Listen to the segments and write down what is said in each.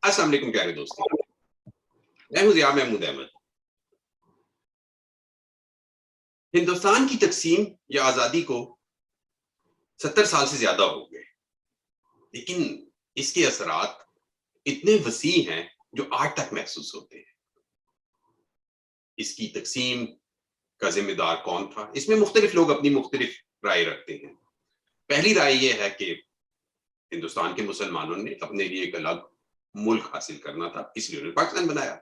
अस्सलाम वालेकुम प्यारे दोस्तों, मैं हूं ज़िया महमूद अहमद। हिंदुस्तान की तकसीम या आज़ादी को 70 साल से ज़्यादा हो गए, लेकिन इसके असरात इतने वसी हैं जो आज तक महसूस होते हैं। इसकी तकसीम का ज़िम्मेदार कौन था? इसमें मुख्तलिफ लोग अपनी मुख्तलिफ राय रखते हैं। पहली राय ये है कि हिंदुस्तान के मुसलमानों ने अपने लिए एक अलग मुल्क हासिल करना था, इसलिए उन्होंने पाकिस्तान बनाया।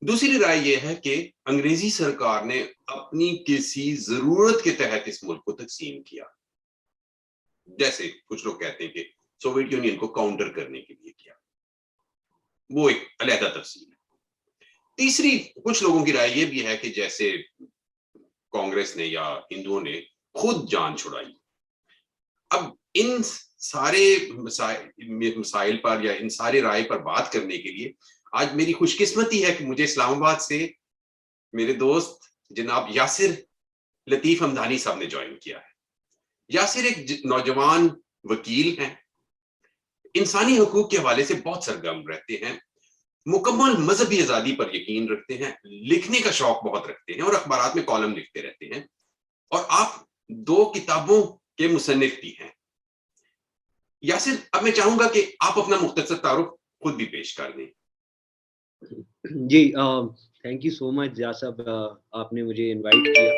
दूसरी राय यह है कि अंग्रेजी सरकार ने अपनी किसी जरूरत के तहत इस मुल्क को तकसीम किया। जैसे कुछ लोग कहते हैं कि सोवियत यूनियन को काउंटर करने के लिए किया, वो एक अलहदा तफसील है। तीसरी कुछ लोगों की राय यह भी है कि जैसे कांग्रेस ने या हिंदुओं ने खुद जान छुड़ाई। अब इन सारे मसाइल पर या इन सारे राय पर बात करने के लिए आज मेरी खुशकिस्मती है कि मुझे इस्लामाबाद से मेरे दोस्त जनाब यासिर लतीफ हमदानी साहब ने ज्वाइन किया है। यासिर एक नौजवान वकील हैं, इंसानी हकूक के हवाले से बहुत सरगर्म रहते हैं, मुकम्मल मजहबी आजादी पर यकीन रखते हैं, लिखने का शौक बहुत रखते हैं और अखबारात में कॉलम लिखते रहते हैं। और आप 2 किताबों के मुसन्निफ भी हैं। यासिर, अब मैं चाहूंगा कि आप अपना मुख्तसर तारुफ खुद भी पेश कर दें। जी, thank you so much Zia साहब, आपने मुझे इनवाइट किया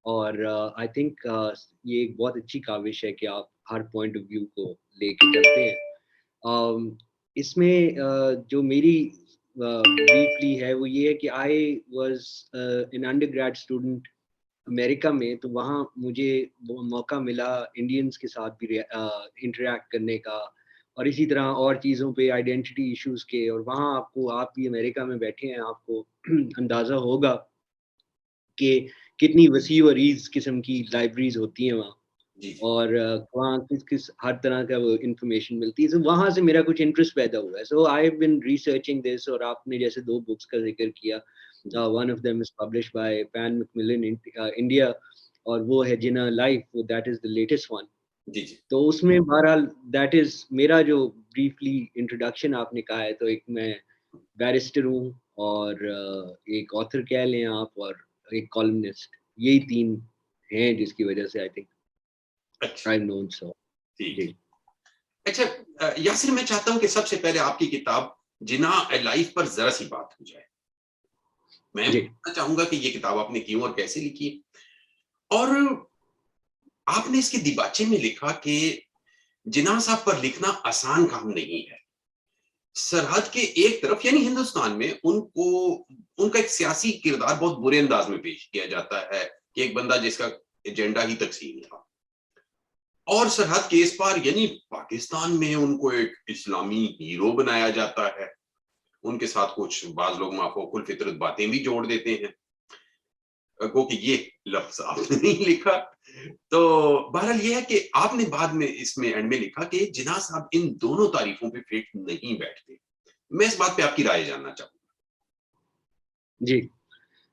और आई थिंक ये एक बहुत अच्छी काविश है कि आप हर पॉइंट ऑफ व्यू को लेके चलते हैं। इसमें जो मेरी ब्रीफली है वो ये है कि I was an undergrad student America में, तो वहाँ मुझे वो मौका मिला इंडियंस के साथ भी इंटरेक्ट करने का और इसी तरह और चीज़ों पे आइडेंटिटी इश्यूज़ के। और वहाँ आपको, आप भी अमेरिका में बैठे हैं, आपको अंदाज़ा होगा कि कितनी वसी व अरीज़ किस्म की लाइब्रेरीज़ होती हैं वहाँ। जी और वहाँ किस हर तरह का वो इन्फॉर्मेशन मिलती है। तो वहाँ से मेरा कुछ इंटरेस्ट पैदा हुआ है। So I have been researching this और आपने जैसे 2 बुक्स का ज़िक्र किया, one of them is published by Pan Macmillan in India और वो है Jinnah life, that is the latest one. जी जी तो उसमें बहरहाल दैट इज़ मेरा जो ब्रीफली इंट्रोडक्शन आपने कहा है, तो एक मैं बैरिस्टर हूँ और एक ऑथर कह लें आप और एक कॉलमनिस्ट। यही 3 हैं जिसकी वजह से आई थिंक अच्छा, आई एम नोन सो। ठीक जी। ठीक। अच्छा, यासिर, मैं चाहता हूं कि सबसे पहले आपकी किताब जिना लाइफ पर जरा सी बात हो जाए। मैं जी। पूछना चाहूंगा कि ये किताब आपने क्यों और कैसे लिखी, और आपने इसके दिबाचे में लिखा कि जिन्ना साहब पर लिखना आसान काम नहीं है। सरहद के एक तरफ यानी हिंदुस्तान में उनको, उनका एक सियासी किरदार बहुत बुरे अंदाज में पेश किया जाता है कि एक बंदा जिसका एजेंडा ही तकसीम था, और सरहद के इस पार यानी पाकिस्तान में उनको एक इस्लामी हीरो बनाया जाता है। उनके साथ कुछ बाज लोग माफोकुल फितरत बातें भी जोड़ देते हैं, को कि ये लफ्ज आपने नहीं लिखा। तो बहरहाल ये है कि आपने बाद में इसमें एंड में लिखा कि जिन्ना साहब इन दोनों तारीफों पे फिट नहीं बैठते। मैं इस बात पे आपकी राय जानना चाहूंगा। जी।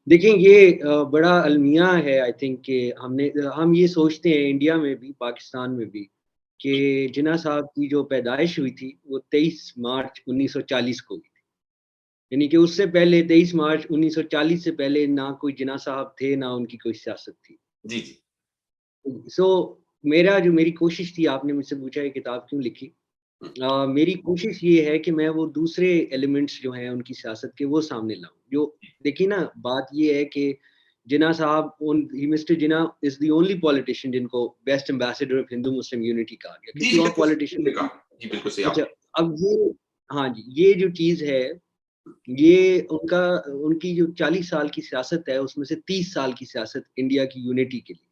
देखिए ये बड़ा अलमिया है आई थिंक कि हम ये सोचते हैं इंडिया में भी, पाकिस्तान में भी, कि जिन्ना साहब की जो पैदाइश हुई थी वो 23 मार्च 1940 को हुई थी। यानी कि उससे पहले 23 मार्च 1940 से पहले ना कोई जिन्ना साहब थे, ना उनकी कोई सियासत थी। जी जी सो मेरी कोशिश थी, आपने मुझसे पूछा ये किताब क्यों लिखी? मेरी कोशिश ये है कि मैं वो दूसरे एलिमेंट्स जो हैं उनकी सियासत के वो सामने लाऊँ। जो देखिए ना, बात ये है कि जिन्ना साहब mister Jinnah is the only politician जिनको best ambassador of Hindu Muslim unity कहा गया। जी किसी जी, और बिल्कुल पॉलिटिशियन तुमने ने। कहा। जी बिल्कुल सही अच्छा, आपने। अब ये, हाँ जी, ये जो चीज़ है, ये उनकी जो 40 साल की सियासत है उसमें से 30 साल की सियासत इंडिया की यूनिटी के लिए।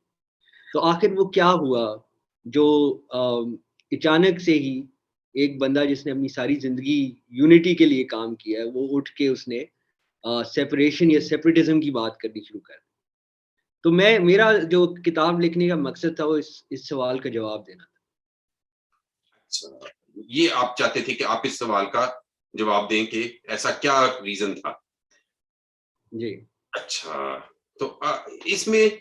तो आखिर वो क्या हुआ जो अचानक से ही एक बंदा जिसने अपनी सारी ज़िंदगी यूनिटी के लिए काम किया है, वो उठ के उसने सेपरेशन या सेपरेटिज़्म की बात करनी शुरू कर दी। तो मेरा जो किताब लिखने का मकसद था वो इस सवाल का जवाब देना था। अच्छा, ये आप चाहते थे कि आप इस सवाल का जवाब दें कि ऐसा क्या रीजन था। जी। अच्छा, तो इसमें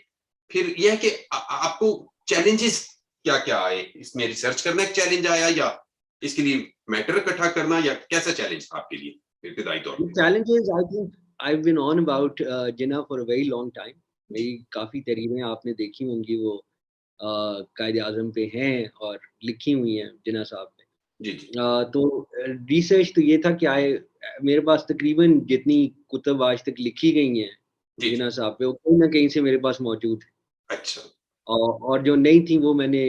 फिर यह है कि आपको चैलेंजेस क्या क्या आए इसमें? रिसर्च करना एक चैलेंज आया, या इसके लिए मैटर इकट्ठा करना, या कैसा चैलेंज था आपके लिए इब्तिदाई तौर The पे? challenge is, I think I've been on about Jinnah for a very long time. जी, मेरी काफ़ी तहरीरें आपने देखी होंगी, वो कायद-ए-आज़म पे हैं और लिखी हुई हैं जिन्ना साहब पे। जी, जी, तो रिसर्च तो ये था कि मेरे पास तकरीबन जितनी कुतुब आज तक लिखी गई हैं जी, जी। जिन्ना साहब पे, वो कहीं न कहीं से मेरे पास मौजूद है। अच्छा। और जो नहीं थी वो मैंने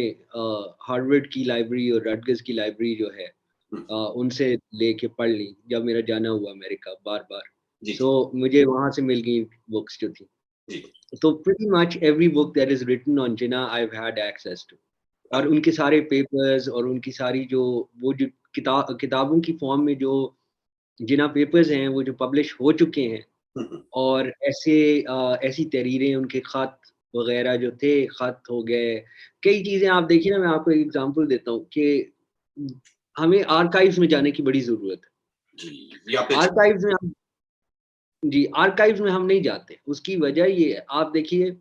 हार्वर्ड की लाइब्रेरी और रटगर्स की लाइब्रेरी जो है, हुँ, उनसे लेके पढ़ ली जब मेरा जाना हुआ अमेरिका बार-बार। जी, सो जी, मुझे वहाँ से मिल गई बुक्स जो थी। जी। तो pretty much every book that is written on Jinnah I have had access to, और अच्छा। उनके सारे पेपर्स और उनकी सारी जो वो जो किताबों की फॉर्म में जो जिन्ना पेपर्स हैं, वो जो पब्लिश हो चुके हैं, हुँ, हुँ। और ऐसी तहरीरें, उनके ख़त वग़ैरह जो थे, ख़त हो गए, कई चीज़ें आप देखिए ना, मैं आपको एक एग्ज़ाम्पल देता हूँ कि हमें आर्काइव्स में जाने की बड़ी ज़रूरत है। जी, ये आपने आर्काइव्स में हम जी, आर्काइव्स में हम नहीं जाते। उसकी वजह ये है, आप देखिए,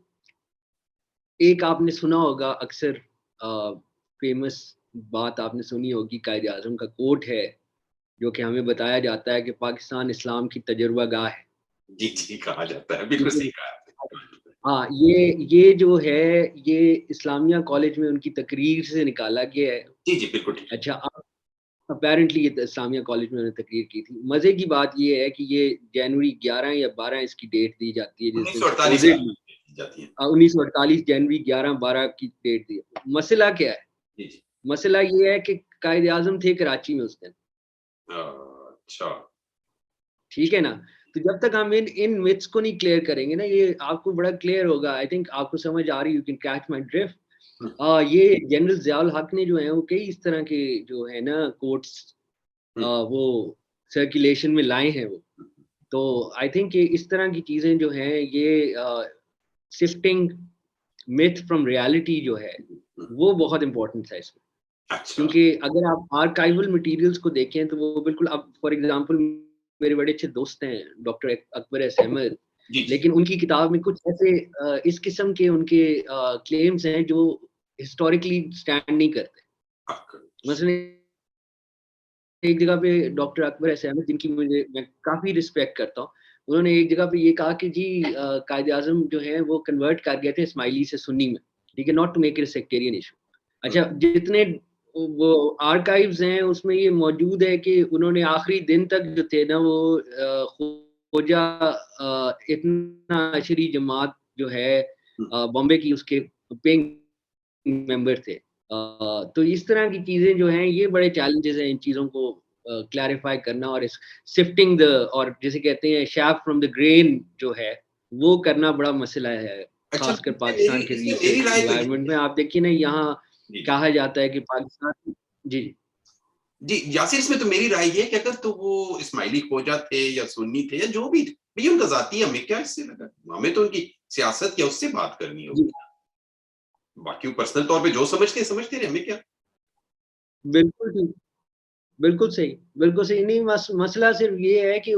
एक आपने सुना होगा अक्सर फ़ेमस बात आपने सुनी होगी, कायद-ए-आज़म का कोट है, जो कि हमें बताया जाता है कि पाकिस्तान इस्लाम की तजर्बागाह है। जी, जी, कहा जाता है। बिल्कुल ठीक सही है? कहा आपने। कहा जाता है। हाँ, ये जो है, ये इस्लामिया कॉलेज में उनकी तकरीर से निकाला गया है। जी, जी, बिल्कुल ठीक है। अच्छा, अपैरेंटली ये इस्लामिया कॉलेज में उन्होंने तकरीर की थी। मज़े की बात ये है कि ये जनवरी 11 या 12 इसकी डेट दी जाती है, जिस दिन 1948 सपोज़िडली की जाती है। 1948 जनवरी 11-12 की डेट दी है। मसला क्या है? जी, जी। मसला ये है कि कायद-ए-आज़म थे कराची में उस दिन, अच्छा। ठीक है ना? तो जब तक हम इन इन मिथ्स को नहीं क्लियर करेंगे ना, ये आपको बड़ा क्लियर होगा। आई थिंक आपको समझ आ रही, you can catch my drift. हुँ, ये जनरल ज़ियाउल हक ने जो है, वो कई इस तरह के जो है ना कोट्स हुँ, वो सर्कुलेशन में लाए हैं वो। हुँ, तो आई थिंक ये इस तरह की चीज़ें जो हैं, ये सिफ्टिंग मिथ फ्रॉम रियलिटी जो है, हुँ, हुँ। वो बहुत इम्पोर्टेंट है इसमें। अच्छा। क्योंकि अगर आप आर्काइवल मटीरियल्स को देखें, तो वो बिल्कुल, अब फॉर एग्ज़ाम्पल मेरे बड़े अच्छे दोस्त हैं डॉक्टर अकबर एस अहमद, जी, जी। लेकिन उनकी किताब में कुछ ऐसे इस किस्म के उनके क्लेम्स हैं जो हिस्टोरिकली स्टैंड नहीं करते। अच्छा। मसलन एक जगह पे डॉक्टर अकबर एस अहमद, जिनकी मैं काफ़ी रिस्पेक्ट करता हूँ, उन्होंने एक जगह पे ये कहा कि जी कायद-ए-आज़म जो है वो कन्वर्ट कर गए थे इस्माइली से सुन्नी में, ठीक है? Not to make it a sectarian issue. हुँ, अच्छा, जितने वो आर्काइव्स हैं, उसमें ये मौजूद है कि उन्होंने आखिरी दिन तक जो थे ना, वो खोजा इत्ना अशरी जमात जो है, हुँ। बॉम्बे की, उसके पेइंग मेंबर थे। तो इस तरह की चीज़ें जो हैं, ये बड़े चैलेंजेज़ हैं इन चीज़ों को क्लैरिफ़ाई करना, और इस सिफ्टिंग द, और जिसे कहते हैं शैफ्ट फ्रॉम द ग्रेन जो है, वो करना बड़ा मसला है, अच्छा, ख़ासकर पाकिस्तान के इसमें मेरी रिसर्च राय तो एनवायरनमेंट यही में। है। आप देखिए ना, यहाँ जी, जी। कहा जाता है कि पाकिस्तान। जी, जी। जी, यासिर, इसमें तो मेरी राय ये है कि अगर तो वो इस्माइली खोजा थे या सुन्नी थे या जो भी थे, भैया उनका ज़ाती, हमें क्या इससे लगा? हमें तो उनकी सियासत या उससे बात करनी जी, होगी। बाकी वो पर्सनल तौर पे जो समझते रहे, हमें क्या? बिल्कुल ठीक। बिल्कुल सही, बिल्कुल सही। नहीं, मसला सिर्फ़ ये है कि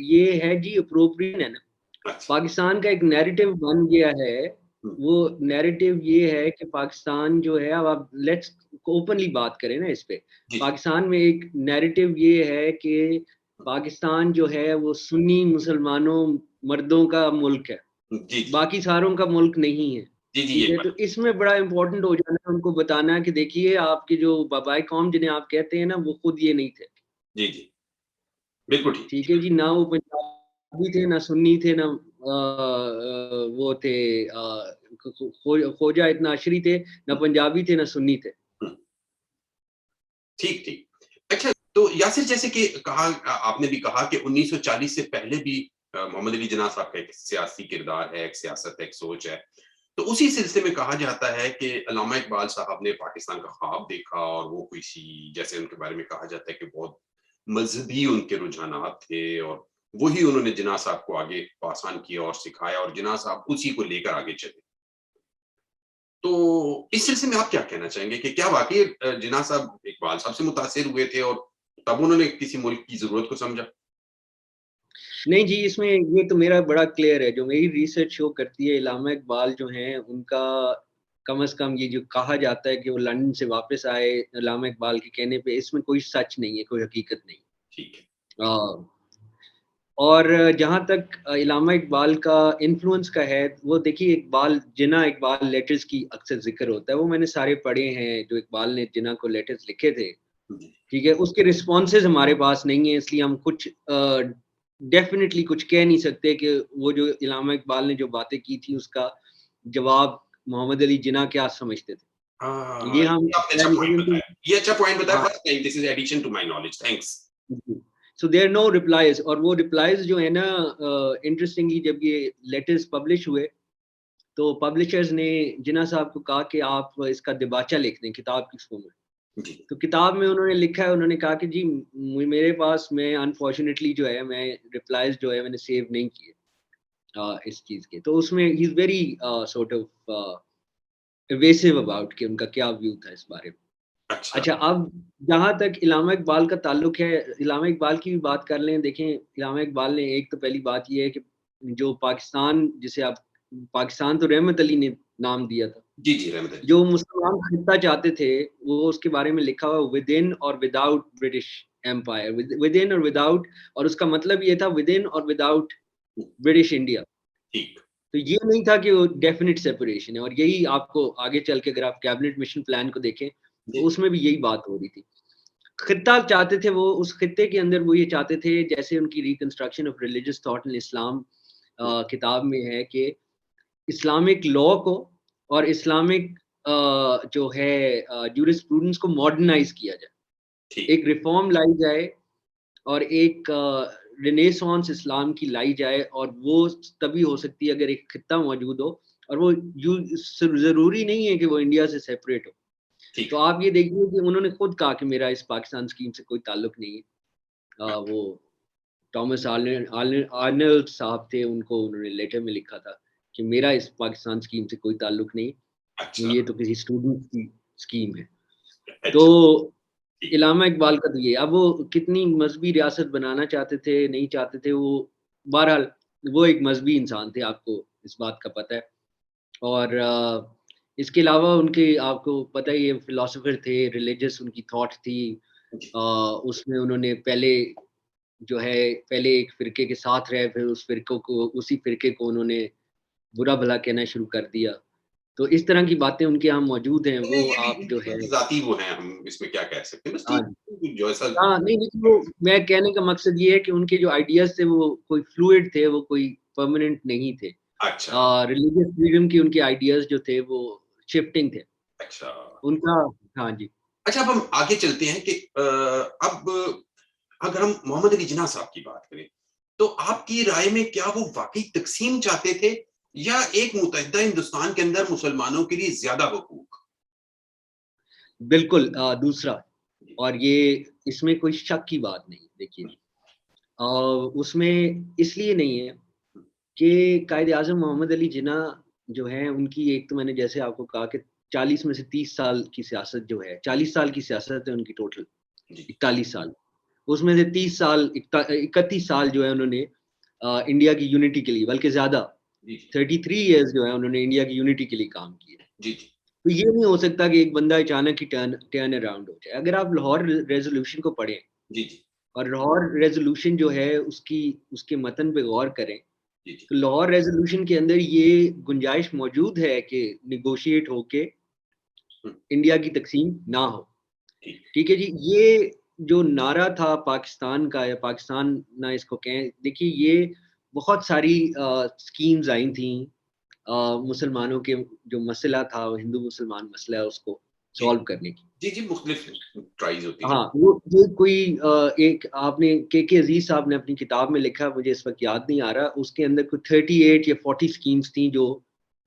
ये है जी, एप्रोप्रिएशन है ना। अच्छा। पाकिस्तान का एक नैरेटिव बन गया है, हुँ, वो नैरेटिव ये है कि पाकिस्तान जो है, अब आप लेट्स ओपनली बात करें ना इस पे। जी, जी। पाकिस्तान में एक नैरेटिव ये है कि हुँ, पाकिस्तान जो है वो सुन्नी मुसलमानों मर्दों का मुल्क है, जी, जी। बाकी सारों का मुल्क नहीं है, जी, जी, ठीक ये है? तो बात। इसमें बड़ा इम्पोर्टेंट हो जाना है उनको बताना कि देखिए, आपके जो बाबाए कौम जिन्हें आप कहते हैं ना, वो खुद ये नहीं थे। जी, जी। बिल्कुल ठीक। ठीक है जी, ना वो पंजाबी थे, ना सुन्नी थे, ना वो थे ख्वाजा इतना अशरी थे, ना हुँ, पंजाबी थे, ना सुन्नी थे। हुँ। ठीक, ठीक। अच्छा, तो यासिर, जैसे कि कहा, आपने भी कहा कि 1940 से पहले भी मोहम्मद अली जिन्ना साहब का एक सियासी किरदार है, एक सियासत है, एक सोच है। तो उसी सिलसिले में कहा जाता है कि अल्लामा इकबाल साहब ने पाकिस्तान का ख्वाब देखा, और वो किसी, जैसे उनके बारे में कहा जाता है कि बहुत मज़हबी उनके रुझानात थे, और वही उन्होंने जिन्ना साहब को आगे पास ऑन किया और सिखाया, और जिन्ना साहब उसी को लेकर आगे चले। तो इस सिलसिले में आप क्या कहना चाहेंगे कि क्या वाक़ई जिन्ना साहब इकबाल साहब से मुतासिर हुए थे, और तब उन्होंने किसी मुल्क की ज़रूरत को समझा? नहीं जी, इसमें ये तो मेरा बड़ा क्लियर है, जो मेरी रिसर्च शो करती है, अल्लामा इकबाल जो हैं, उनका कम से कम ये जो कहा जाता है कि वो लंदन से वापस आए अल्लामा इकबाल के कहने पे, इसमें कोई सच नहीं है, कोई हकीकत नहीं। ठीक है। अ, और जहाँ तक इल्लामा इकबाल का इन्फ्लुएंस का है, वो देखिए इकबाल जिन्ना इकबाल लेटर्स की अक्सर ज़िक्र होता है, वो मैंने सारे पढ़े हैं, जो इकबाल ने जिन्ना को लेटर्स लिखे थे, जी, ठीक है? उसके रिस्पॉन्सेज़ हमारे पास नहीं है, इसलिए हम कुछ डेफ़िनिटली कुछ कह नहीं सकते कि वो जो इल्लामा इकबाल ने जो बातें की थी, उसका जवाब मोहम्मद अली जिन्ना क्या समझते थे। हाँ, ये हम ये आपने अच्छा पॉइंट क्योंकि बताया। ये अच्छा पॉइंट बताया, हाँ, first time, this is addition to my knowledge, thanks. जी। सो देयर नो रिप्लाइज़, और वो रिप्लाइज़ जो है ना इंटरेस्टिंगली जब ये लेटर्स पब्लिश हुए, तो पब्लिशर्स ने जिन्ना साहब को कहा कि आप इसका दिबाचा लिख दें किताब की फ़ॉर्म में। जी, तो किताब में उन्होंने लिखा है, उन्होंने कहा कि जी मेरे पास मैं अनफॉर्चुनेटली जो है मैं रिप्लाइज़ जो है मैंने सेव नहीं किए इस चीज़ के। तो उसमें ही is very sort of evasive about कि उनका क्या व्यू था इस बारे में। अच्छा, अच्छा, अब जहाँ तक इल्लामा इकबाल का ताल्लुक है, इल्लामा इकबाल की भी बात कर लें। देखें, इल्लामा इकबाल ने एक तो पहली बात ये है कि जो पाकिस्तान जिसे आप पाकिस्तान तो रहमत अली ने नाम दिया था। जी, जी, रहमत अली जी। जो मुसलमान खित्ता चाहते थे, वो उसके बारे में लिखा हुआ विदिन और विदाउट ब्रिटिश एम्पायर, विदिन और विदाउट, और उसका मतलब ये था विदिन और विदाउट ब्रिटिश इंडिया। ठीक, तो ये नहीं था कि वो डेफिनिट सेपरेशन है, और यही आपको आगे चल के अगर आप कैबिनेट मिशन प्लान को देखें, तो जी, उसमें भी यही बात हो रही थी। खित्ता चाहते थे वो, उस खित्ते के अंदर वो ये चाहते थे, जैसे उनकी reconstruction of religious thought in Islam हुँ, किताब में है कि इस्लामिक लॉ को और इस्लामिक जो है जूरिस्प्रूडेंस को मॉडर्नाइज़ किया जाए। ठीक, एक रिफ़ॉर्म लाई जाए और एक रिनेसांस इस्लाम की लाई जाए, और वो तभी हो सकती है अगर एक खित्ता मौजूद हो, और वो ज़रूरी नहीं है कि वो इंडिया से सेपरेट हो। ठीक तो है। आप ये देखिए कि उन्होंने खुद कहा कि मेरा इस पाकिस्तान स्कीम से कोई ताल्लुक नहीं है। वो थॉमस आर्नल्ड साहब थे, उनको उन्होंने लेटर में लिखा था कि मेरा इस पाकिस्तान स्कीम से कोई ताल्लुक नहीं, अच्छा, ये तो किसी स्टूडेंट की स्कीम है। तो अच्छा, ठीक, इल्लामा इकबाल का तो ये, अब वो कितनी मज़हबी रियासत बनाना चाहते थे, नहीं चाहते थे, वो बहरहाल वो एक मज़हबी इंसान थे, आपको इस बात का पता है। और इसके अलावा उनके आपको पता ही है फिलॉसफर थे, रिलिजियस उनकी थॉट थी। जी, उसमें उन्होंने जो है पहले एक फ़िरके के साथ रहे, फिर उसी फ़िरके को उन्होंने बुरा-भला कहना शुरू कर दिया। तो इस तरह की बातें उनके यहाँ मौजूद हैं, नहीं, वो ये भी आप जो उनकी है खुद ज़ाती वो हैं, हम इसमें क्या कह सकते हैं, बस हाँ ठीक जी। है, जो ऐसा हाँ, नहीं लेकिन वो मैं कहने का मकसद ये है कि उनके जो आइडियाज़ थे वो कोई फ्लूइड थे, वो कोई परमानेंट नहीं थे। अच्छा, रिलीजियस फ्रीडम की उनके आइडियाज़ जो थे वो शिफ्टिंग थे। अच्छा। उनका हाँ जी। अच्छा, अब हम आगे चलते हैं कि अब अगर हम मोहम्मद अली जिन्ना साहब की बात करें, तो आपकी राय में क्या वो वाक़ई तक़सीम चाहते थे या एक मुत्तहिदा हिंदुस्तान के अंदर मुसलमानों के लिए ज़्यादा हुकूक? बिल्कुल दूसरा, जी, और ये इसमें कोई शक की बात नहीं, देखिए। जी, अ, उसमें इसलिए नहीं है हुँ, कि कायद-ए-आज़म मोहम्मद अली जिन्ना जो हैं, उनकी एक तो मैंने जैसे आपको कहा कि 40 में से 30 साल की सियासत जो है, 40 साल की सियासत है उनकी टोटल, जी, 41 साल। उसमें से 30 साल 31 साल जो है उन्होंने इंडिया की यूनिटी के लिए, बल्कि ज़्यादा जी, जी, 33 इयर्स जो है उन्होंने इंडिया की यूनिटी के लिए काम किया। जी, जी, तो ये नहीं हो सकता कि एक बंदा अचानक ही टर्न टर्न अराउंड हो जाए। अगर आप लाहौर रेज़ोल्यूशन को पढ़ें जी, जी, और लाहौर रेज़ोल्यूशन जो है उसके मतन पे गौर करें, जी, जी, तो लाहौर रेज़ोल्यूशन के अंदर ये गुंजाइश मौजूद है कि नेगोशिएट होके हुँ, इंडिया की तक़सीम ना हो। ठीक, ठीक है जी, ये जो नारा था पाकिस्तान का, या पाकिस्तान ना इसको कहें, देखिए ये बहुत सारी स्कीम्स आई थीं मुसलमानों के जो मसला था, हिंदू-मुसलमान मसला है उसको जी, सॉल्व करने की। जी, जी, मुख़्तलिफ़ ट्राइज़ होती थी। हाँ, वो ये कोई एक आपने के अज़ीज़ साहब ने अपनी किताब में लिखा, मुझे इस वक़्त याद नहीं आ रहा, उसके अंदर कुछ 38 या 40 स्कीम्स थी जो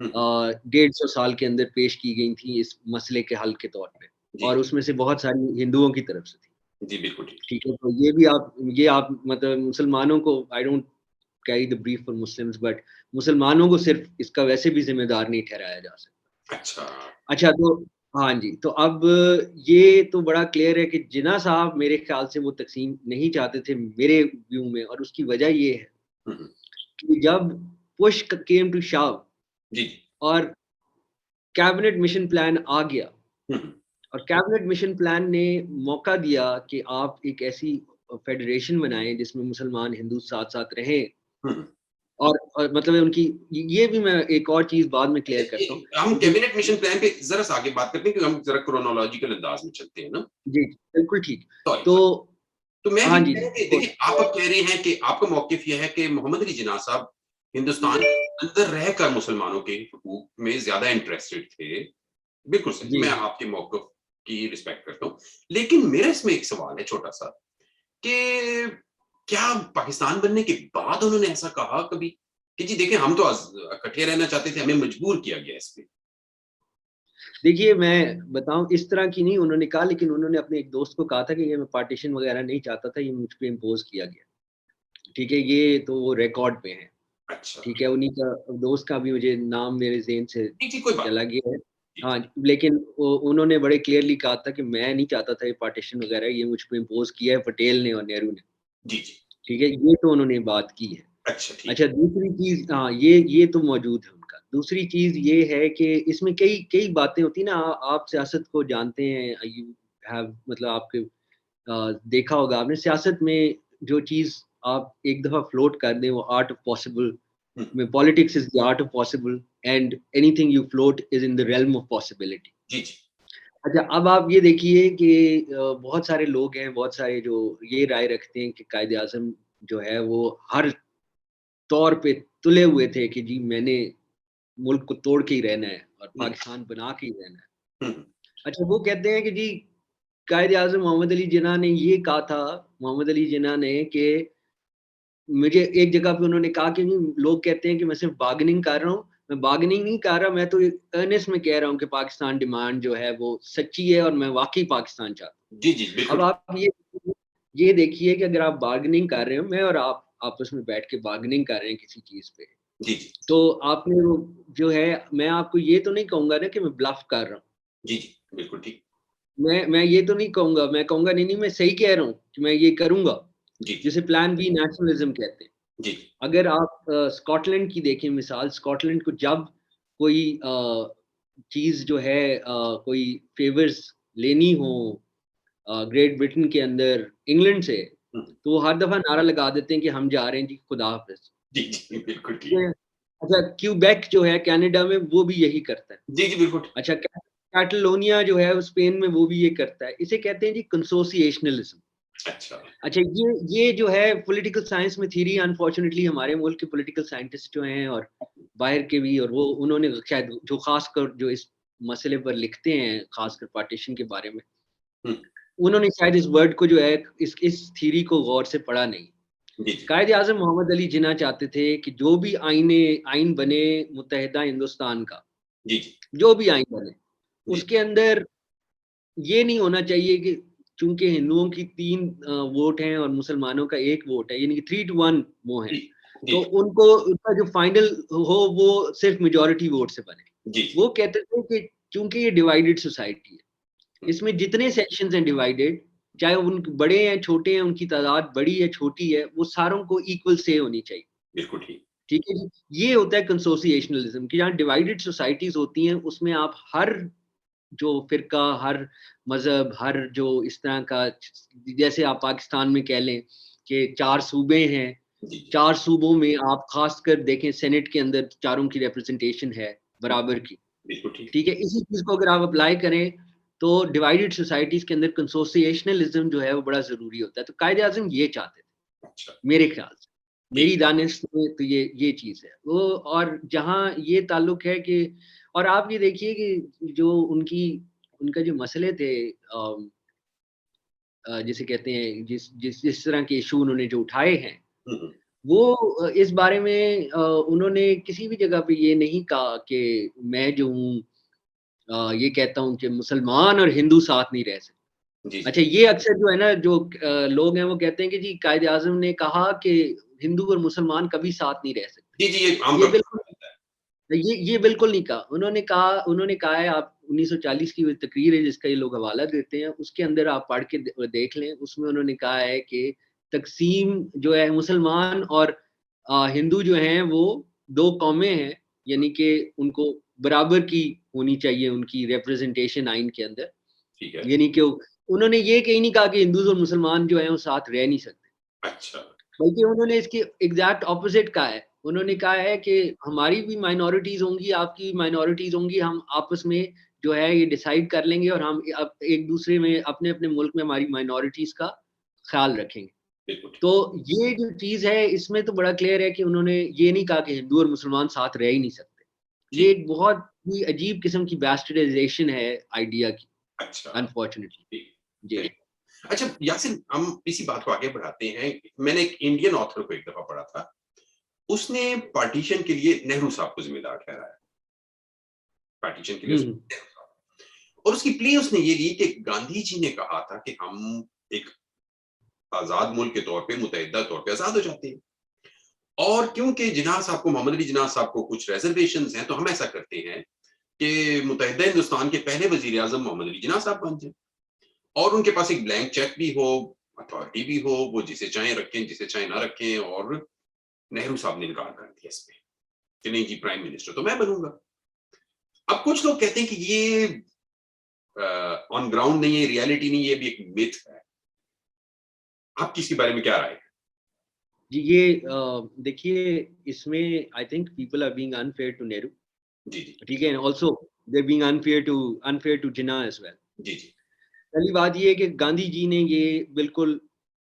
हुँ, हुँ, 150 साल के अंदर पेश की गई थी इस मसले के हल के तौर पे, जी, और उसमें से बहुत सारी हिंदुओं की तरफ से थी। जी, बिल्कुल ठीक। ठीक है, तो ये आप मतलब मुसलमानों को, I don't carry the brief for Muslims, but मुसलमानों को सिर्फ़ इसका वैसे भी ज़िम्मेदार नहीं ठहराया जा सकता। अच्छा, अच्छा, तो हाँ जी, तो अब ये तो बड़ा क्लियर है कि जिन्ना साहब मेरे ख़्याल से वो तक़सीम नहीं चाहते थे मेरे व्यू में, और उसकी वजह ये है हुँ, हुँ, कि जब पुश क केम टू शव जी, जी, और कैबिनेट मिशन प्लान आ गया हम्म, और कैबिनेट मिशन प्लान ने मौका दिया कि आप एक ऐसी फेडरेशन बनाएं जिसमें मुसलमान हिंदू साथ साथ रहें हम्म। और मतलब उनकी ये भी मैं एक और चीज बाद में क्लियर करता हूँ हम लेकिन कैबिनेट मिशन प्लान पे जरा सा आगे बात करते हैं, क्योंकि हम जरा क्रोनोलॉजिकल अंदाज में चलते हैं ना। जी बिल्कुल ठीक। सॉरी तो सॉरी। तो मैं हाँ ये जी कह रहा हूं कि तो, देखिए, आप अब कह रहे हैं कि आपका मौकिफ ये है कि मोहम्मद अली जिन्ना साहब हिंदुस्तान के अंदर रहकर मुसलमानों के हुकूक में ज्यादा इंटरेस्टेड थे। बिल्कुल सही, जी मैं आपके मौकिफ की रिस्पेक्ट करता हूँ। लेकिन मेरा इसमें एक सवाल है छोटा सा, कि क्या पाकिस्तान बनने के बाद उन्होंने ऐसा कहा कभी कि जी देखिए, हम तो इकट्ठे रहना चाहते थे, हमें मजबूर किया गया इस पे? देखिए मैं बताऊं इस तरह की नहीं उन्होंने कहा, लेकिन उन्होंने अपने एक दोस्त को कहा था कि ये मैं पार्टीशन वगैरह नहीं चाहता था, ये मुझ पे इम्पोज किया गया। ठीक है, ये तो वो रिकॉर्ड पे है। अच्छा। ठीक है, उन्हीं का दोस्त का भी मुझे नाम मेरे ज़हन से जी जी, कोई बात चला गया है। नहीं। हाँ, लेकिन उन्होंने बड़े क्लियरली कहा था कि मैं नहीं चाहता था ये पार्टीशन वगैरह, ये मुझ पे इम्पोज़ किया है पटेल ने और नेहरू ने। जी जी। ठीक है, ये तो उन्होंने बात की है। अच्छा, ठीक अच्छा, है। दूसरी चीज़ हाँ, ये तो मौजूद है उनका। दूसरी चीज़ ये है कि इसमें कई कई बातें होती हैं ना, आप सियासत को जानते हैं, यू हैव मतलब आपके देखा होगा आपने सियासत में जो चीज़ आप एक दफ़ा फ्लोट कर दें वो आर्ट ऑफ पॉसिबल हम्म, में politics is the art of possible and anything you float is in the realm of possibility. जी जी। अच्छा, अब आप ये देखिए कि बहुत सारे लोग हैं, बहुत सारे जो ये राय रखते हैं कि कायदे-आज़म जो है वो हर तौर पे तुले हुए थे कि जी मैंने मुल्क को तोड़ के ही रहना है और हम्म, पाकिस्तान बना के ही रहना है। हम्म, अच्छा, वो कहते हैं कि जी कायदे-आज़म मोहम्मद अली जिन्ना ने ये कहा था, मोहम्मद अली जिन्ना ने कि मुझे एक जगह पे उन्होंने कहा कि जी लोग कहते हैं कि मैं सिर्फ़ बार्गेनिंग कर रहा हूँ, मैं बार्गेनिंग नहीं कर रहा, मैं तो अर्नेस्ट में कह रहा हूँ कि पाकिस्तान डिमांड जो है वो सच्ची है और मैं वाक़ई पाकिस्तान चाहता जी जी, हूँ। अब बिल्कुल। आप ये देखिए कि अगर आप बार्गेनिंग कर रहे हो, मैं और आप आपस में बैठ के बार्गेनिंग कर रहे हैं किसी चीज़ पे, जी जी। तो आपने वो जो है मैं आपको ये तो नहीं कहूँगा ना कि मैं ब्लफ़ कर रहा हूँ। जी जी, बिल्कुल ठीक। मैं ये तो नहीं कहूँगा, मैं कहूँगा नहीं, नहीं मैं सही कह रहा हूँ कि मैं ये करूँगा, जी जी। जिसे प्लान बी नेशनलिज़्म कहते हैं। जी अगर आप स्कॉटलैंड की देखें मिसाल, स्कॉटलैंड को जब कोई चीज़ जो है कोई फ़ेवर्स लेनी हो ग्रेट ब्रिटेन के अंदर इंग्लैंड से, हम्म, तो वो हर दफ़ा नारा लगा देते हैं कि हम जा रहे हैं जी, खुदा हाफ़िज़। जी जी, बिल्कुल ठीक ठीक। है? अच्छा, क्यूबेक जो है कनाडा में वो भी यही करता है। जी जी, बिल्कुल ठीक। अच्छा, कैटलोनिया जो है वो स्पेन में वो भी ये करता है। इसे कहते हैं जी कंसोसिएशनलिज़्म। अच्छा। अच्छा, ये जो है पॉलिटिकल साइंस में थ्योरी अनफॉर्च्यूनेटली हमारे मुल्क के पॉलिटिकल साइंटिस्ट जो हैं और बाहर के भी और वो उन्होंने शायद जो ख़ासकर जो इस मसले पर लिखते हैं, ख़ासकर पार्टीशन के बारे में, हम्म, उन्होंने शायद इस वर्ड को जो है इस थ्योरी को गौर से पढ़ा नहीं। जी जी। कायदे-आज़म मोहम्मद अली जिन्ना चाहते थे कि जो भी आइन बने मुत्तहिदा हिंदुस्तान का, जी जी। जो भी आइन बने, जी उसके अंदर ये नहीं होना चाहिए कि चूँकि हिंदुओं की 3 वोट हैं और मुसलमानों का 1 वोट है, यानी कि 3 टू 1 वो है। जी। जी तो उनको उनका जो फाइनल हो वो सिर्फ़ मेजॉरिटी वोट से बने। जी। वो कहते थे कि चूँकि ये डिवाइडेड सोसाइटी है, हम्म, इसमें जितने सेक्शंस हैं डिवाइडेड, चाहे उन बड़े हैं, छोटे हैं, उनकी तादाद बड़ी है, छोटी है, वो सारों को इक्वल से होनी चाहिए। बिल्कुल ठीक। ठीक है जी? ये होता है कंसोसिएशनलिज़्म कि जहाँ डिवाइडेड सोसाइटीज़ होती हैं, उसमें आप हर जो फ़िरका, हर मज़हब, हर जो इस तरह का जैसे आप पाकिस्तान में कह लें कि 4 सूबे हैं, जी जी, 4 सूबों में आप ख़ासकर देखें सेनेट के अंदर चारों की रिप्रेज़ेंटेशन है बराबर की, बिल्कुल ठीक। ठीक है? इसी चीज़ को अगर आप अप्लाई करें, तो डिवाइडेड सोसाइटीज़ के अंदर कंसोसिएशनलिज़्म जो है वो बड़ा ज़रूरी होता है। तो कायदे-आज़म ये चाहते थे, अच्छा। मेरे ख़्याल से। ठीक। मेरी दानिश में तो ये चीज़ है। वो और जहाँ ये ताल्लुक है कि और आप ये देखिए कि जो उनका जो मसले थे जिसे कहते हैं जिस तरह के इश्यू उन्होंने जो उठाए हैं, हम्म, वो इस बारे में उन्होंने किसी भी जगह पे ये नहीं कहा कि मैं जो हूँ ये कहता हूँ कि मुसलमान और हिंदू साथ नहीं रह सकते। जी जी। अच्छा, ये अक्सर जो है ना जो लोग हैं वो कहते हैं कि जी कायदे-आज़म ने कहा कि हिंदू और मुसलमान कभी साथ नहीं रह सकते। जी जी, ये ये आमतौर पर बिल्कुल सुना जाता है। ये बिल्कुल नहीं कहा। उन्होंने कहा है आप 1940 की वो तकरीर है जिसका ये लोग हवाला देते हैं, उसके अंदर आप पढ़ के देख लें, उसमें उन्होंने कहा है कि तक़सीम जो है मुसलमान और हिंदू जो हैं वो 2 कौमें हैं, यानी कि उनको बराबर की होनी चाहिए उनकी रिप्रेजेंटेशन आइन के अंदर। ठीक है। यानी कि उन्होंने ये कहीं नहीं कहा कि हिंदू और मुसलमान जो हैं वो साथ रह नहीं सकते, अच्छा। बल्कि उन्होंने इसके एग्जैक्ट ऑपोजिट कहा है। उन्होंने कहा है कि हमारी भी माइनॉरिटीज़ होंगी, आपकी भी माइनॉरिटीज़ होंगी, हम आपस में जो है ये डिसाइड कर लेंगे और हम अब एक-दूसरे में अपने-अपने मुल्क में हमारी माइनॉरिटीज़ का ख़्याल रखेंगे। बिल्कुल ठीक। तो ये जो चीज़ है इसमें तो बड़ा क्लियर है कि उन्होंने ये नहीं कहा कि हिंदू और मुसलमान साथ रह ही नहीं सकते। ये ठीक। एक बहुत ही अजीब किस्म की बास्टर्डाइज़ेशन है आइडिया की, अच्छा। अनफॉर्चुनेटली। ठीक। जी। ठीक। अच्छा यासिन, हम इसी बात को आगे बढ़ाते हैं। मैंने एक इंडियन ऑथर को एक दफ़ा पढ़ा था। उसने पार्टीशन के लिए नेहरू साहब को ज़िम्मेदार ठहराया। पार्टीशन के लिए हुँ, उसने हुँ। नेहरू साहब, और उसकी प्ले उसने ये ली कि गांधी जी ने कहा था कि हम एक आज़ाद मुल्क के तौर पे, मुत्तहिदा तौर पे आज़ाद हो जाते हैं। और क्योंकि जिन्ना साहब को, मोहम्मद अली जिन्ना साहब को कुछ रिजर्वेशंस हैं, तो हम ऐसा करते हैं कि मुत्तहिदा हिंदुस्तान के पहले वज़ीर-ए-आज़म मोहम्मद अली जिन्ना साहब बन जाएँ और उनके पास एक ब्लैंक चेक भी हो, अथॉरिटी भी हो, वो जिसे चाहें रखें, जिसे चाहें ना रखें। और नेहरू साहब ने इनकार कर दिया इस पे कि नहीं जी, प्राइम मिनिस्टर तो मैं बनूँगा। अब कुछ लोग कहते हैं कि ये ऑन ग्राउंड नहीं है, रियलिटी नहीं है, ये भी एक मिथ है। आपकी इसके बारे में क्या राय है? जी, ये देखिए इसमें I think people are being unfair to Nehru, जी, जी। ठीक है? Also they are being unfair to Jinnah as well. जी, जी। पहली बात ये है कि गांधी जी ने ये बिल्कुल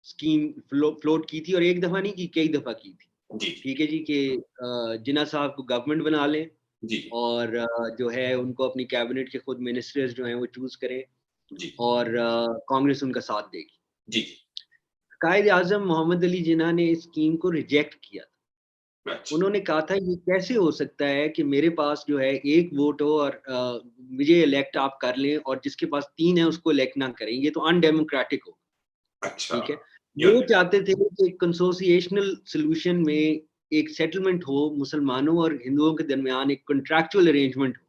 स्कीम फ्लोट की थी और एक दफ़ा नहीं की, कई दफ़ा की थी। जी, जी। ठीक है जी कि जिन्ना साहब को गवर्नमेंट बना लें जी, जी। और जो है उनको अपनी कैबिनेट के खुद मिनिस्टर्स जो हैं वो चूज़ करें जी, और कांग्रेस उनका साथ देगी। जी, जी। कायद-ए-आज़म मोहम्मद अली जिन्ना ने इस स्कीम को रिजेक्ट किया। अच्छा। उन्होंने कहा था ये कैसे हो सकता है कि मेरे पास जो है 1 वोट हो और मुझे इलेक्ट आप कर लें और जिसके पास 3 है उसको इलेक्ट ना करें, ये तो अनडेमोक्रेटिक हो, अच्छा। ठीक है? ये वो चाहते थे कि एक कंसोसिएशनल सॉल्यूशन में एक सेटलमेंट हो, मुसलमानों और हिंदुओं के दरमियान एक कॉन्ट्रैक्चुअल अरेंजमेंट हो।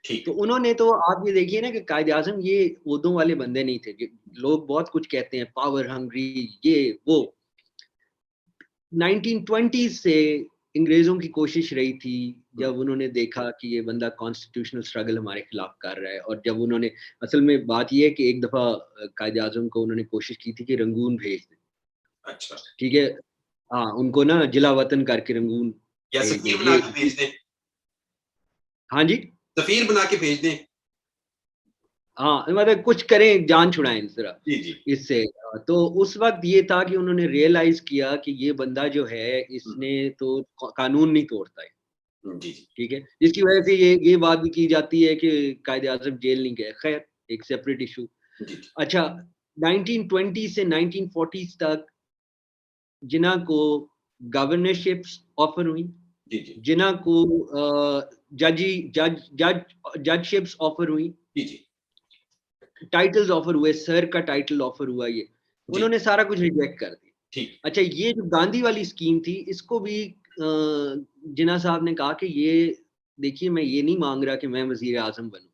ठीक तो है। उन्होंने तो आप ये देखिए ना कि कायद-ए-आज़म ये ओहदों वाले बंदे नहीं थे। लोग बहुत कुछ कहते हैं पावर हंग्री ये वो। 1920s से अंग्रेज़ों की कोशिश रही थी, हुँ। जब उन्होंने देखा कि ये बंदा कॉन्स्टिट्यूशनल स्ट्रगल हमारे खिलाफ कर रहा है और जब उन्होंने असल में बात ये है कि एक दफ़ा कायद-ए-आज़म को उन्होंने कोशिश की थी कि रंगून भेज दें, अच्छा। ठीक है? हाँ, उनको ना जिला वतन करके रंगून या भेज दें। सफ़ीर बना के भेज दें, हाँ जी? सफ़ीर बना के भेज दें। हाँ, मतलब कुछ करें, जान छुड़ाएँ ज़रा जी, जी। इससे। तो उस वक़्त ये था कि उन्होंने रियलाइज़ किया कि ये बंदा जो है, हुँ, इसने तो कानून नहीं तोड़ता है। हुँ। जी, जी। ठीक है? जिसकी वजह से ये बात भी की जाती है कि कायद-ए-आज़म जेल नहीं गए। ख़ैर एक सेपरेट इश्यू। जी, जी। अच्छा 1920 से 1940s तक जिन्ना को गवर्नरशिप्स ऑफ़र हुई, जी, जी। जिन्ना को जजशिप्स ऑफ़र हुई, जी, जी। टाइटल्स ऑफ़र हुए, सर का टाइटल ऑफ़र हुआ ये। जी, उन्होंने सारा कुछ रिजेक्ट कर दिया। ठीक। अच्छा ये जो गांधी वाली स्कीम थी इसको भी जिन्ना साहब ने कहा कि ये देखिए मैं ये नहीं माँग रहा कि मैं वज़ीर-ए-आज़म बनूँ।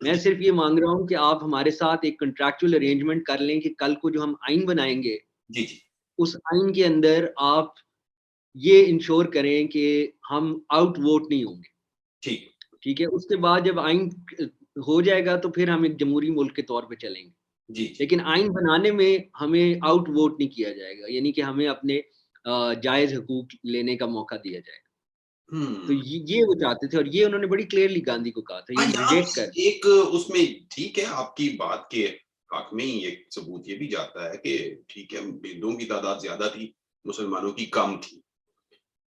मैं जी, सिर्फ़ ये माँग रहा हूँ कि आप हमारे साथ एक कॉन्ट्रैक्चुअल अरेंजमेंट कर लें कि कल को जो हम आइन बनाएँगे, जी, जी। उस आइन के अंदर आप ये इंश्योर करें कि हम आउट वोट नहीं होंगे, ठीक। ठीक है? उसके बाद जब आइन हो जाएगा तो फिर हम एक जमहूरी मुल्क के तौर पे चलेंगे। जी, जी। लेकिन आइन बनाने में हमें आउट वोट नहीं किया जाएगा, यानी कि हमें अपने जायज़ हकूक लेने का मौका दिया जाएगा। तो हुँ। ये वो चाहते थे और ये उन्होंने बड़ी क्लियरली गांधी को कहा था, ये हाँ, यहाँ रिजेक्ट कर दिया। एक उसमें ठीक है, आपकी बात के हक में ही एक सबूत ये भी जाता है कि ठीक है, हिंदुओं की तादाद ज़्यादा थी, मुसलमानों की कम थी।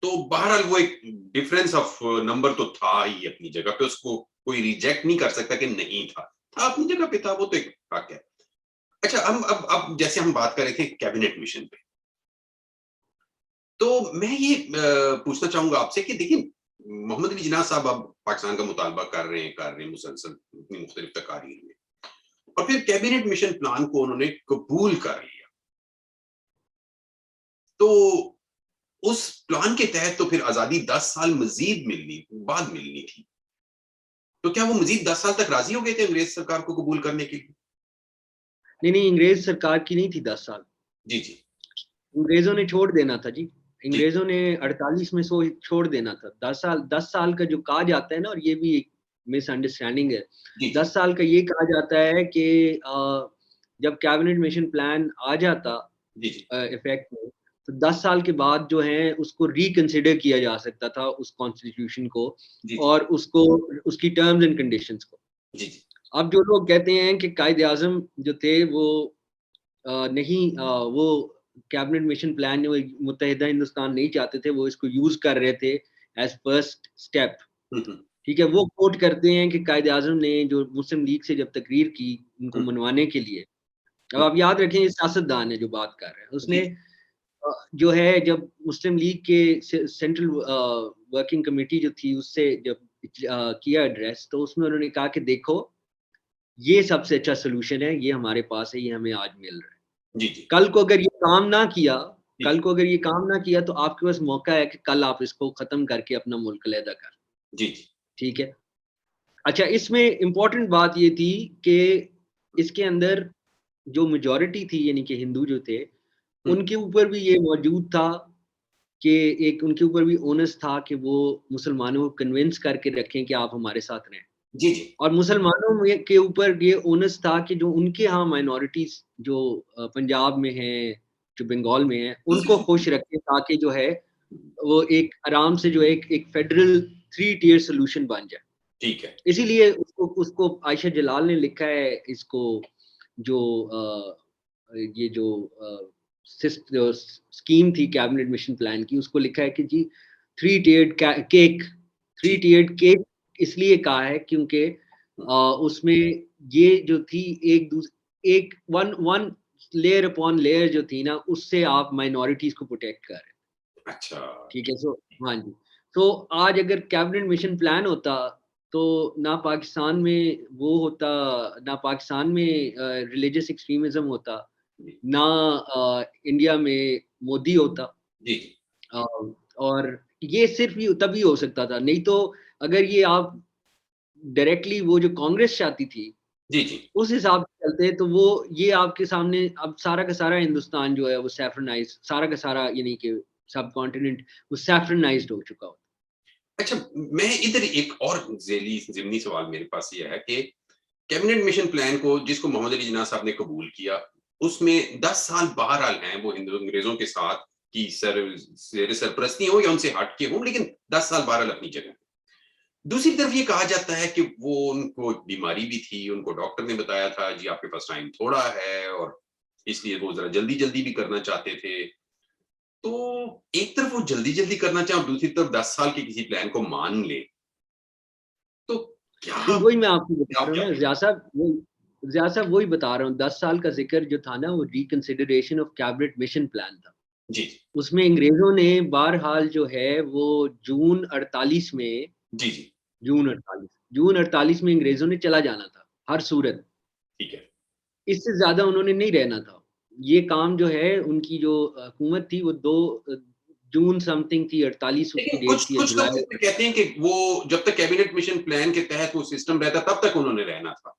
तो बहरहाल वो एक डिफरेंस ऑफ नंबर तो था ही अपनी जगह पे, उसको कोई रिजेक्ट नहीं कर सकता कि नहीं था। था अपनी जगह पे था, वो तो एक हक है। अच्छा, हम अब जैसे हम बात कर रहे थे कैबिनेट मिशन पे, तो मैं ये पूछना चाहूँगा आपसे कि देखिए, मोहम्मद अली जिन्ना साहब अब पाकिस्तान का मुतालबा कर रहे हैं मुसलसल इतनी मुख्तलिफ तकारीर में, और फिर कैबिनेट मिशन प्लान को उन्होंने कबूल कर लिया। तो उस प्लान के तहत तो फिर आज़ादी 10 साल मज़ीद मिलनी थी। तो क्या वो मज़ीद 10 साल तक राज़ी हो गए थे अंग्रेज़ सरकार को कबूल करने के लिए? नहीं, नहीं अंग्रेज़ सरकार की नहीं थी 10 साल, जी, जी। अंग्रेज़ों ने छोड़ देना था जी। अंग्रेजों ने 48 में छोड़ देना था। 10 साल का जो कहा जाता है ना, और ये भी एक मिसअंडरस्टैंडिंग है। जी 10 साल का ये कहा जाता है कि जब कैबिनेट मिशन प्लान आ जाता जी जी इफेक्ट में, तो 10 साल के बाद जो है उसको रिकंसिडर किया जा सकता था, उस कॉन्स्टिट्यूशन को जी और उसको उसकी टर्म्स एंड कंडीशंस को। जी जी अब जो लोग कहते हैं कि कायदे-आज़म जो थे वो नहीं वो कैबिनेट मिशन प्लान वो मुत्तहिदा हिंदुस्तान नहीं चाहते थे, वो इसको यूज़ कर रहे थे एज़ फर्स्ट स्टेप। हम्म, ठीक है? वो कोट करते हैं कि कायदे-आज़म ने जो मुस्लिम लीग से जब तकरीर की उनको हम्म, मनवाने के लिए, अब हम्म, आप याद रखें ये सियासतदान है जो बात कर रहे हैं। जी उसने जो है जब मुस्लिम लीग के सेंट्रल वर्किंग कमेटी जो थी उससे जब किया एड्रेस, तो उसमें उन्होंने कहा कि देखो, ये सबसे अच्छा सॉल्यूशन है, ये हमारे पास है, ये हमें आज मिल रहा है। जी जी कल को अगर ये काम ना किया जी कल को अगर ये काम ना किया तो आपके पास मौका है कि कल आप इसको खत्म करके अपना मुल्क अलहदा कर, जी जी ठीक है? अच्छा, इसमें इम्पोर्टेंट बात ये थी कि इसके अंदर जो मेजॉरिटी थी यानी कि हिंदू जो थे, हम्म, उनके ऊपर भी ये मौजूद था कि एक उनके ऊपर भी ओनस था कि वो मुसलमानों को कन्विंस करके रखें कि आप हमारे साथ रहें। जी जी और मुसलमानों में के ऊपर ये ओनस था कि जो उनके यहाँ माइनॉरिटीज़ जो पंजाब में हैं, जो बंगाल में हैं, उनको खुश रखें ताकि जो है वो एक आराम से जो है एक एक फेडरल 3 टियर सॉल्यूशन बन जाए। ठीक है इसीलिए उसको उसको आयशा जलाल ने लिखा है इसको जो ये जो जो स्कीम थी कैबिनेट मिशन प्लान की, उसको लिखा है कि जी 3 टियर्ड केक, 3 जी टियर्ड केक इसलिए कहा है क्योंकि हम्म, उसमें ये जो थी एक one one layer upon layer जो थी ना, उससे आप माइनॉरिटीज़ को प्रोटेक्ट कर रहे हैं। अच्छा ठीक है, सो हाँ जी। तो आज अगर कैबिनेट मिशन प्लान होता, तो ना पाकिस्तान में वो होता, ना पाकिस्तान में रिलीजियस एक्सट्रीमिज़्म होता, जी ना इंडिया में मोदी होता। जी जी अ, और ये सिर्फ़ ये तभी हो सकता था, नहीं तो अगर ये आप डायरेक्टली वो जो कांग्रेस चाहती थी, जी जी उस हिसाब से चलते तो वो ये आपके सामने अब सारा का सारा हिंदुस्तान जो है वो सैफ्रनाइज़ सारा का सारा यानी कि सबकॉन्टिनेंट वो सैफ्रनाइज़्ड हो चुका होता। अच्छा मैं इधर एक और ज़ेली ज़िमनी सवाल मेरे पास ये है कि कैबिनेट मिशन प्लान को जिसको मोहम्मद अली जिन्ना साहब ने कबूल किया, उसमें 10 साल बहरहाल हैं वो हिंदू अंग्रेज़ों के साथ कि ज़ेर सरपरस्ती हो या उनसे हट के हों, लेकिन 10 साल बहरहाल अपनी जगह। दूसरी तरफ ये कहा जाता है कि वो उनको बीमारी भी थी, उनको डॉक्टर ने बताया था जी आपके पास टाइम थोड़ा है और इसलिए वो ज़रा जल्दी-जल्दी भी करना चाहते थे। तो एक तरफ वो जल्दी-जल्दी करना चाहें और दूसरी तरफ 10 साल के किसी प्लान को मान लें, तो क्या नहीं, वही मैं आपको बता आप रहा हूँ क्या ना, कहेंगे? ज़िया साहब वही बता रहा हूँ, 10 साल का ज़िक्र जो था ना, वो reconsideration of cabinet mission plan था। जी, जी। उसमें अंग्रेज़ों ने बहरहाल जो है वो जी, जी। जून 48 में अंग्रेज़ों ने चला जाना था, हर सूरत। ठीक है। इससे ज़्यादा उन्होंने नहीं रहना था। ये काम जो है उनकी जो हुकूमत थी वो 2 जून समथिंग थी, 48 उसकी लेकिन डेट कुछ थी या कुछ लोग जुलाई। तो कहते हैं कि वो जब तक कैबिनेट मिशन प्लान के तहत वो सिस्टम रहता तब तक उन्होंने रहना था।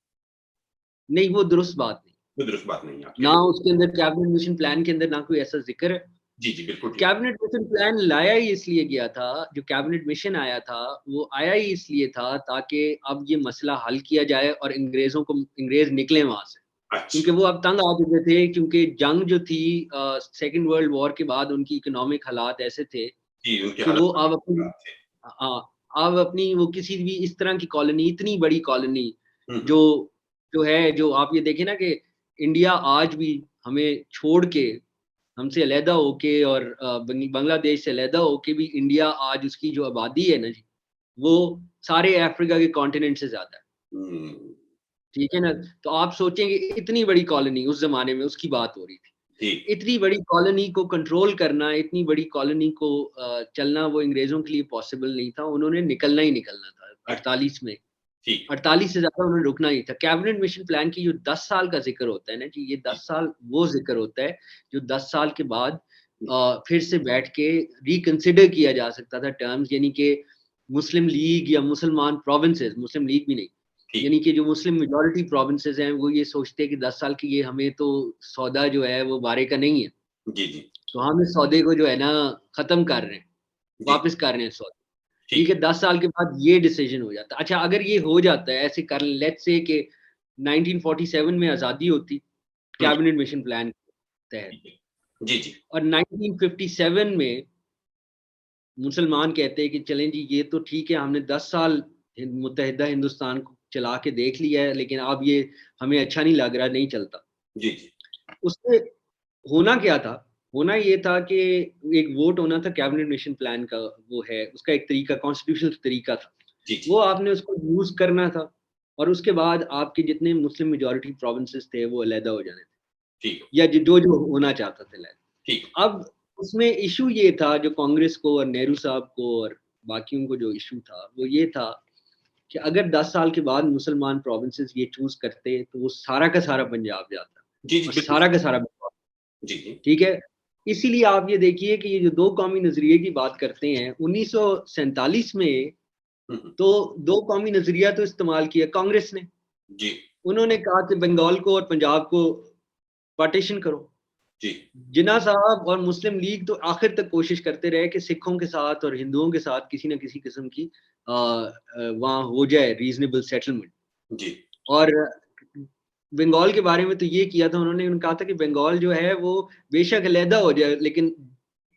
नहीं, वो दुरुस्त बात नहीं। वो दुरुस्त बात नहीं है आपकी। ना उसके अंदर कैबिनेट मिशन प्लान के अंदर ना कोई ऐसा ज़िक्र है। जी, जी, बिल्कुल ठीक। कैबिनेट मिशन प्लान लाया ही इसलिए गया था, जो कैबिनेट मिशन आया था, वो आया ही इसलिए था ताकि अब ये मसला हल किया जाए और अंग्रेज़ निकलें वहाँ से। क्योंकि अच्छा, वो अब तंग आ चुके थे, क्योंकि जंग जो थी सेकंड वर्ल्ड वॉर के बाद उनकी इकोनॉमिक हालात ऐसे थे जी, उनके कि वो हालात काफ़ी अब अपनी खराब थे। अब अपनी वो किसी भी इस तरह की कॉलोनी, इतनी बड़ी कॉलोनी हुँ, हुँ। जो जो है, जो आप ये देखें ना कि इंडिया आज भी हमें छोड़ के, हमसे अलहदा होके और बांग्लादेश से अलहदा होके भी इंडिया आज उसकी जो आबादी है ना जी, वो सारे अफ्रीका के कॉन्टिनेंट से ज़्यादा है। हुँ, ठीक है ना? तो आप सोचें कि इतनी बड़ी कॉलोनी उस ज़माने में उसकी बात हो रही थी। ठीक, इतनी बड़ी कॉलोनी को कंट्रोल करना, इतनी बड़ी कॉलोनी को चलना वो अंग्रेज़ों के लिए पॉसिबल नहीं था। उन्होंने निकलना ही निकलना था अच्छा, 48 में। ठीक। 48 से ज़्यादा उन्होंने रुकना ही था। कैबिनेट मिशन प्लान की जो 10 साल का ज़िक्र होता है ना जी, ये जी, 10 साल वो ज़िक्र होता है, जो 10 साल के बाद हुँ, फिर से बैठ के रिकंसिडर किया जा सकता था टर्म्स, यानी कि मुस्लिम लीग या मुसलमान प्रोविंसेस, मुस्लिम लीग भी नहीं, ठीक। यानी कि जो मुस्लिम मेजॉरिटी प्रोविंसेस हैं, वो ये सोचते हैं कि 10 साल की ये हमें तो सौदा जो है वो बारे का नहीं है। जी, जी, तो हम इस सौदे को जो है ना ख़त्म कर रहे हैं, जी, वापस कर रहे हैं सौदा। ठीक ठीक है, है। 10 साल के बाद ये डिसीज़न हो जाता है। अच्छा अगर ये हो जाता है ऐसे कर लेट्स से कि 1947 में आज़ादी होती, हुँ, कैबिनेट मिशन प्लान के तहत ठीक है। जी, जी, और 1957 में मुसलमान कहते हैं कि चलें जी ये तो ठीक है हमने 10 साल मुत्तहिदा हिंदुस्तान को चला के देख लिया है, लेकिन अब ये हमें अच्छा नहीं लग रहा, नहीं चलता। जी, जी, उससे होना क्या था? होना ये था कि एक वोट होना था कैबिनेट मिशन प्लान का वो है, उसका एक तरीका कॉन्स्टिट्यूशनल तरीका था। जी, वो जी, आपने उसको यूज़ करना था और उसके बाद आपके जितने मुस्लिम मेजॉरिटी प्रोविंसेस थे वो अलहदा हो जाने थे ठीक है, या जो होना चाहता था अलहदा। ठीक है। अब उसमें इश्यू ये था जो कांग्रेस को और नेहरू साहब को और बाकियों को जो इश्यू था, वो ये था कि अगर 10 साल के बाद मुसलमान प्रोविंसेस ये चूज़ करते तो वो सारा का सारा पंजाब जाता जी, जी, और बिल्कुल सारा सही। का सारा बंगाल, जी, जी। ठीक है? इसीलिए आप ये देखिए कि ये जो 2 कौमी नज़रिए की बात करते हैं, 1947 में हुँ, हुँ। तो 2 कौमी नज़रिया तो इस्तेमाल किया कांग्रेस ने। जी, उन्होंने कहा कि बंगाल को और पंजाब को पार्टीशन करो। जी, जिन्ना साहब और मुस्लिम लीग तो आखिर तक कोशिश करते रहे कि सिखों के साथ और हिंदुओं के साथ किसी न किसी किस्म की वहाँ हो जाए रीज़नेबल सेटलमेंट। जी, और बंगाल के बारे में तो ये किया था उन्होंने कहा था कि बंगाल जो है वो बेशक अलहदा हो जाए लेकिन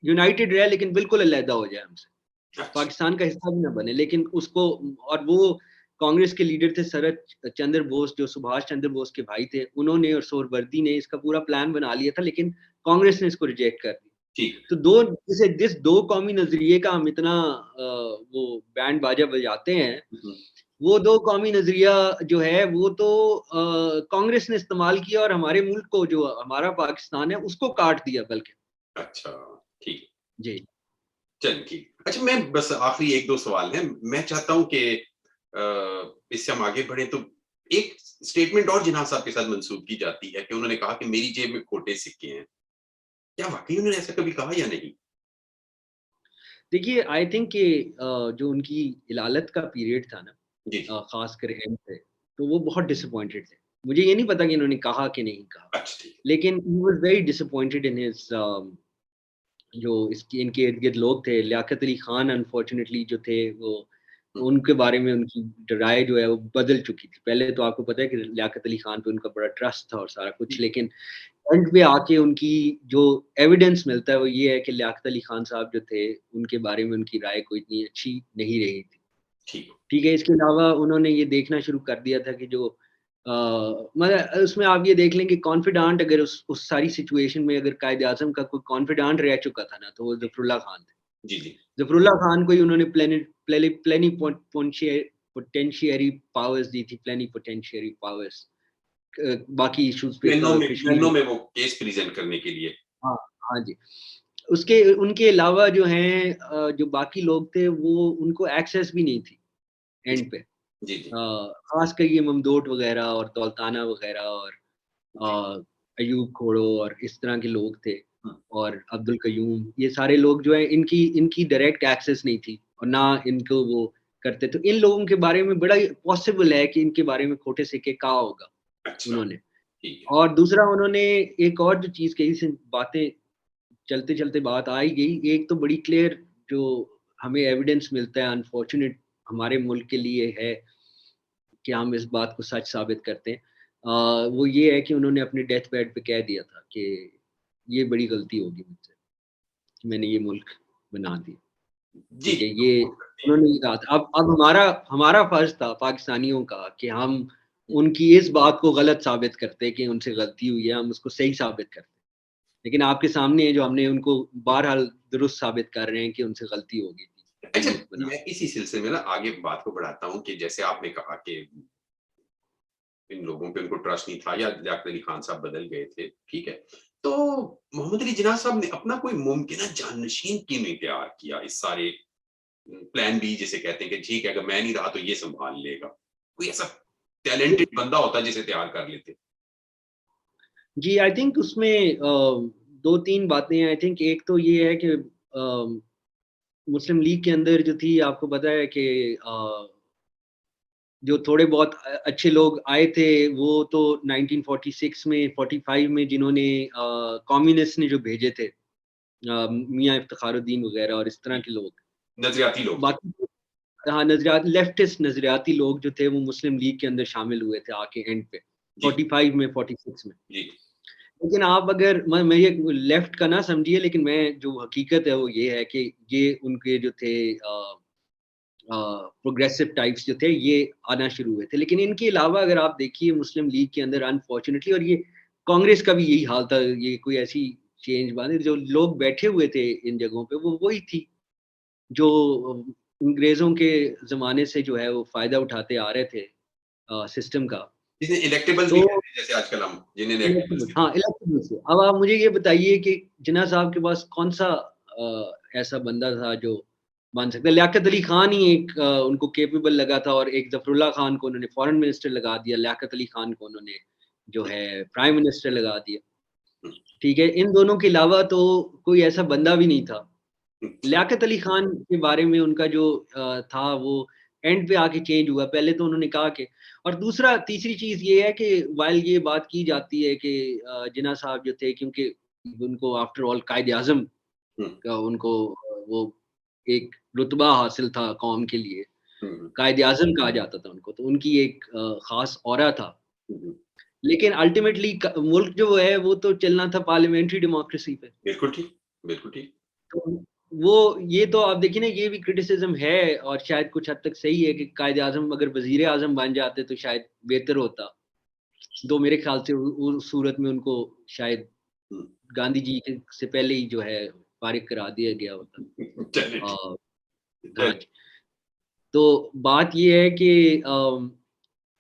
यूनाइटेड रहे लेकिन बिल्कुल अलहदा हो जाए हमसे। अच्छा। पाकिस्तान का हिस्सा भी ना बने लेकिन उसको और वो कांग्रेस के लीडर थे शरद चंद्र बोस जो सुभाष चंद्र बोस के भाई थे, उन्होंने और सोहरावर्दी ने इसका पूरा प्लान बना लिया था लेकिन कांग्रेस ने इसको रिजेक्ट कर दिया। ठीक है। तो दो जैसे जिस 2 कौमी नज़रिए का हम इतना वो बैंड बाजा बजाते हैं, हुँ, हुँ। वो 2 कौमी नज़रिया जो है वो तो कांग्रेस ने इस्तेमाल किया और हमारे मुल्क को जो हमारा पाकिस्तान है उसको काट दिया बल्कि। अच्छा, ठीक है। जी। चलिए ठीक। अच्छा मैं बस आखिरी 1-2 सवाल हैं। मैं चाहता हूँ कि इससे हम आगे बढ़ें तो एक स्टेटमेंट और जिन्ना साहब के साथ मंसूब की जाती है कि उन्होंने कहा कि मेरी जेब में खोटे सिक्के हैं। क्या वाक़ई उन्होंने ऐसा कभी कहा या नहीं? देखिए आई थिंक कि जो उनकी इलालत का पीरियड था ना जी, जी। ख़ासकर एंड पे, तो वो बहुत डिसअपॉइंटेड थे। मुझे ये नहीं पता कि इन्होंने कहा कि नहीं कहा, अच्छा ठीक है। लेकिन he was very disappointed in his जो इसकी इनके इर्द-गिर्द लोग थे, लियाकत अली खान अनफॉर्च्युनेटली जो थे वो हुँ, उनके बारे में उनकी राय जो है वो बदल चुकी थी। पहले तो आपको पता है कि लियाकत अली खान पे उनका बड़ा ट्रस्ट था और सारा कुछ, जी, लेकिन एंड पे आके उनकी जो एविडेंस मिलता है वो ये है कि लियाकत अली खान साहब जो थे, उनके बारे में उनकी राय कोई इतनी अच्छी नहीं रही थी। ठीक। ठीक है, इसके अलावा उन्होंने ये देखना शुरू कर दिया था कि जो मतलब उसमें आप ये देख लें कि कॉन्फिडेंट अगर उस सारी सिचुएशन में अगर कायद-ए-आज़म का कोई कॉन्फिडेंट रह चुका था ना, तो वो ज़फ़रुल्लाह खान थे। जी, जी। ज़फ़रुल्लाह खान को ही उन्होंने प्लेनिपोटेंशियरी पावर्स दी थी, प्लेनिपोटेंशियरी पावर्स बाकी इश्यूज़ पे प्लेनो कश्मीर में वो केस प्रेज़ेंट करने के लिए। हाँ, हाँ जी। उसके उनके अलावा जो हैं जो बाकी लोग थे वो उनको एक्सेस भी नहीं थी जी, एंड पे। जी, जी, ख़ासकर ये ममदूट वग़ैरह और दौलताना वग़ैरह और जी। अयूब खोड़ो और इस तरह के लोग थे हुँ, और अब्दुल कयूम, ये सारे लोग जो हैं इनकी इनकी डायरेक्ट एक्सेस नहीं थी और ना इनको वो करते। तो इन लोगों के बारे में बड़ा ही पॉसिबल है कि इनके बारे में खोटे सिक्के कहा होगा अच्छा, उन्होंने। ठीक है। और दूसरा उन्होंने एक और जो चीज़ कही से बातें चलते-चलते बात आ ही गई। एक तो बड़ी क्लियर जो हमें एविडेंस मिलता है अनफॉर्च्यूनेट हमारे मुल्क के लिए है कि हम इस बात को सच साबित करते हैं। वो ये है कि उन्होंने अपने डेथ बेड पे कह दिया था कि ये बड़ी गलती होगी मुझसे, कि मैंने ये मुल्क बना दिया। जी, ठीक है, जी, लोग ये बोल सकते हैं। उन्होंने ये कहा था। अब हमारा हमारा फ़र्ज़ था पाकिस्तानियों का कि हम उनकी इस बात को गलत साबित करते कि उनसे गलती हुई है, हम उसको सही साबित करते। लेकिन आपके सामने है जो हमने उनको बहरहाल दुरुस्त साबित कर रहे हैं कि उनसे गलती हो गई थी, ये अच्छा, मुल्क बना मैं इसी सिलसिले में ना आगे बात को बढ़ाता हूँ कि जैसे आपने कहा कि इन लोगों पे उनको ट्रस्ट नहीं था या लियाकत अली खान साहब बदल गए थे, ठीक है। तो मोहम्मद अली जिन्ना साहब ने अपना कोई मुमकिना जानशीन क्यों नहीं तैयार किया इस सारे प्लान बी जिसे कहते हैं कि ठीक है, अगर मैं नहीं रहा तो ये सँभाल लेगा। कोई ऐसा टैलेंटेड बंदा होता जिसे तैयार कर लेते। जी, आई थिंक उसमें 2-3 बातें हैं। आई थिंक एक तो ये है कि मुस्लिम लीग के अंदर जो थी आपको पता है कि जो थोड़े बहुत अच्छे लोग आए थे वो तो 1946 में 45 में जिन्होंने कम्युनिस्ट ने जो भेजे थे मियाँ इफ्तिखारुद्दीन वगैरह और इस तरह के लोग। नजरियाती लोग थे। बाकी हाँ, नज़रियात लेफ्टिस्ट नज़रियाती लोग जो थे वो मुस्लिम लीग के अंदर शामिल हुए थे आके एंड पे, जी 45 में, 46 में। जी लेकिन आप अगर मैं ये लेफ्ट का ना समझिए, लेकिन मैं जो हकीकत है वो ये है कि ये उनके जो थे प्रोग्रेसिव टाइप्स जो थे ये आना शुरू हुए थे। लेकिन इनके अलावा अगर आप देखिए मुस्लिम लीग के अंदर अनफॉर्च्युनेटली, और ये कांग्रेस का भी यही हाल था, ये कोई ऐसी चेंज बात नहीं, जो लोग बैठे हुए थे इन जगहों पे वो वही थी जो अंग्रेज़ों के ज़माने से जो है वो फ़ायदा उठाते आ रहे थे सिस्टम का। जिन्हें इलेक्टेबल्स भी तो कहते हैं, जैसे आजकल हम जिन्हें इलेक्टेबल्स इलेक्टेबल, हाँ, इलेक्टेबल से। अब आप मुझे ये बताइए कि जिन्ना साहब के पास कौन-सा ऐसा बंदा था जो बन सकता है? लियाकत अली खान ही एक उनको कैपेबल लगा था, और एक ज़फ़रुल्लाह खान को उन्होंने फॉरेन मिनिस्टर लगा दिया, लियाकत अली खान को उन्होंने जो है प्राइम मिनिस्टर लगा दिया। ठीक है? इन दोनों के अलावा तो कोई ऐसा बंदा भी नहीं था। अच्छा लियाकत अली खान के बारे में उनका जो था वो एंड पे आके चेंज हुआ। पहले तो उन्होंने कहा कि, और दूसरा तीसरी चीज़ ये है कि व्हाइल ये बात की जाती है कि जिन्ना साहब जो थे, क्योंकि उनको आफ्टर ऑल कायद-ए-आज़म हुँ, का उनको वो एक रुतबा हासिल था कौम के लिए। हुँ, कायद-ए-आज़म कहा जाता था उनको, तो उनकी एक ख़ास ऑरा था। हुँ, लेकिन अल्टीमेटली क मुल्क जो है वो तो चलना था पार्लियामेंट्री डेमोक्रेसी पे। बिल्कुल ठीक, बिल्कुल ठीक। तो वो ये तो आप देखिए ना, ये भी क्रिटिसिज़्म है और शायद कुछ हद तक सही है कि कायद-ए-आज़म अगर वज़ीर-ए-आज़म बन जाते तो शायद बेहतर होता। तो मेरे ख़्याल से उस सूरत में उनको शायद हुँ, गांधी जी के से पहले ही जो है फ़ारिग करा दिया गया होता। चलिए ठीक, अ, हाँ चलिए जी। तो बात ये है कि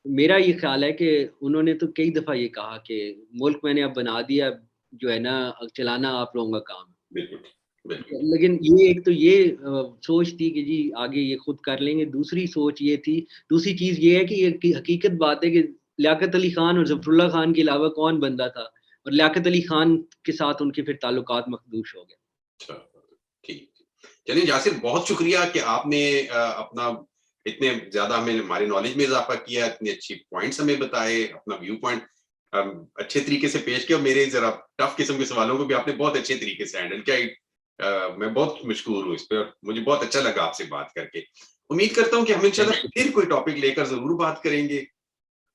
मेरा ये ख़्याल है कि उन्होंने तो कई दफ़ा ये कहा कि मुल्क मैंने अब बना दिया, अब जो है ना अब चलाना आप लोगों का काम है। बिल्कुल ठीक, बिल्कुल ठीक। लेकिन ये एक तो ये सोच थी कि जी आगे ये खुद कर लेंगे, दूसरी सोच ये थी, दूसरी चीज़ ये है कि ये कि हकीकत बात है कि लियाकत अली खान और ज़फ़रुल्लाह खान के अलावा कौन बंदा था, और लियाकत अली खान के साथ उनके फिर ताल्लुकात मखदूश हो गए। अच्छा, ठीक। चलिए यासिर, बहुत शुक्रिया कि आपने अपना इतने ज़्यादा हमें हमारे नॉलेज में इज़ाफ़ा किया, इतने अच्छी पॉइंट्स हमें बताए, अपना व्यू पॉइंट अच्छे तरीके से पेश किया, और मेरे ज़रा टफ किस्म के सवालों को भी आपने बहुत अच्छे तरीके से हैंडल किया। मैं बहुत मशकूर हूँ इस पे, और मुझे बहुत अच्छा लगा आपसे बात करके। उम्मीद करता हूँ कि हम थैंक इंशाल्लाह यू। फिर कोई टॉपिक लेकर ज़रूर बात करेंगे,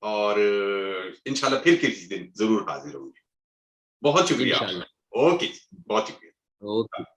और इंशाल्लाह फिर किसी दिन ज़रूर हाज़िर होंगे। बहुत शुक्रिया इंशाअल्लाह। आपका। ओके, बहुत शुक्रिया। ओके।